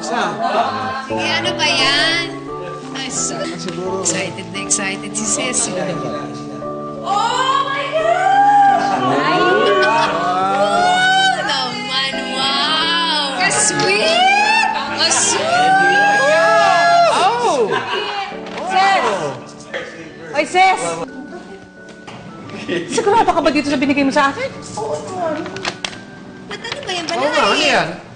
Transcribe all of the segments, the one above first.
Sige, ano ba yan? Ay, so excited na excited si Ceci. Oh my God! Ay! Wow! Naman, wow! Ka-sweet! Ka-sweet! Oh! Ses! Oy, Ses! Sigurado ka ba dito sa binigay mo sa akin? Ba't ano ba yan? Oo nga, ano yan?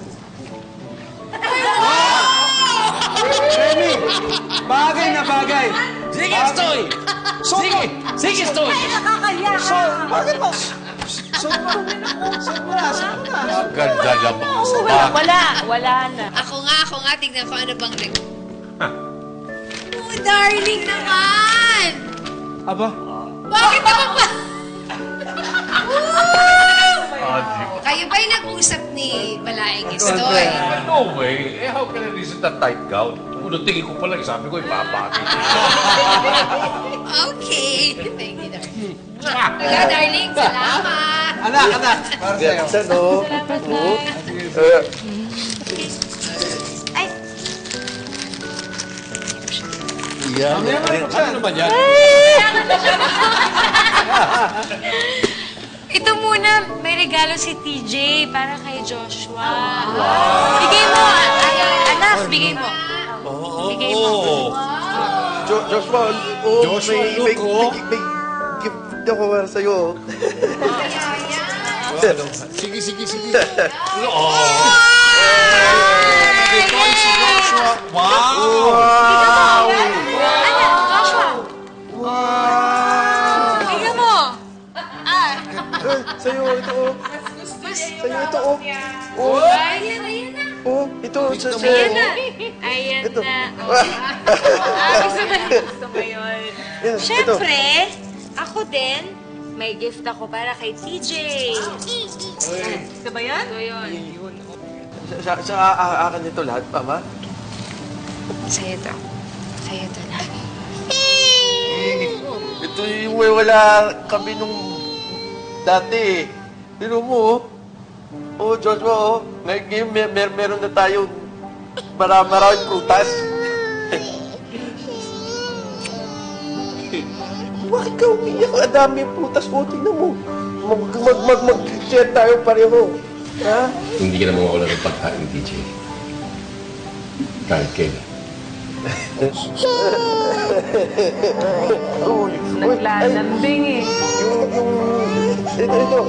Remy! Bagay na bagay! Sige, Stoy! Sige! Sige, Stoy! Nakakaya ka! Bakit ba? Suot mo na. Ganda naman. Wala na. Ako nga. Tignan ko ano bang Oh, darling naman! Aba? Bakit naman ba? Kayo ba yung nag-usap ni Balaeng Estoy? No way. Eh, how can I listen to that tight gown? Unang tingin ko pala, sabi ko, ipapakit. Okay. Thank you, darling. Wala, darling. Salamat. Anak. Para sa'yo. Salamat, Nay. Ay, Ano naman yan? Ito muna, may regalo si TJ para kay Joshua. Bigay mo! Anak, bigay mo. Bigay mo. Joshua, may gift ako para sa'yo. Sige. Ito si Joshua. Wow! Anak, Joshua. Bigay mo. Sa'yo, ito. Sa'yo, ito. Ayan na. Oh, ito. Ayan na. Ayan Ito. na. Gusto mo yun. Ito. Siyempre, ako din, may gift ako para kay TJ. Ito ba yan? Ito yun. Sa akin ito lahat, Mama. sa'yo to. Sa'yo to lagi. Ito yung wala kami nung dati. Pero mo, oh, Joshua, oh. Ngayon meron na tayo maraming prutas. Bakit ka umiyak? Ang dami prutas mo. Tingnan mo. Mag-share tayo pareho. Ha? Hindi ka na mawawala ng pagkain, DJ. Kahit kailan. Naglalambing eh. Ito.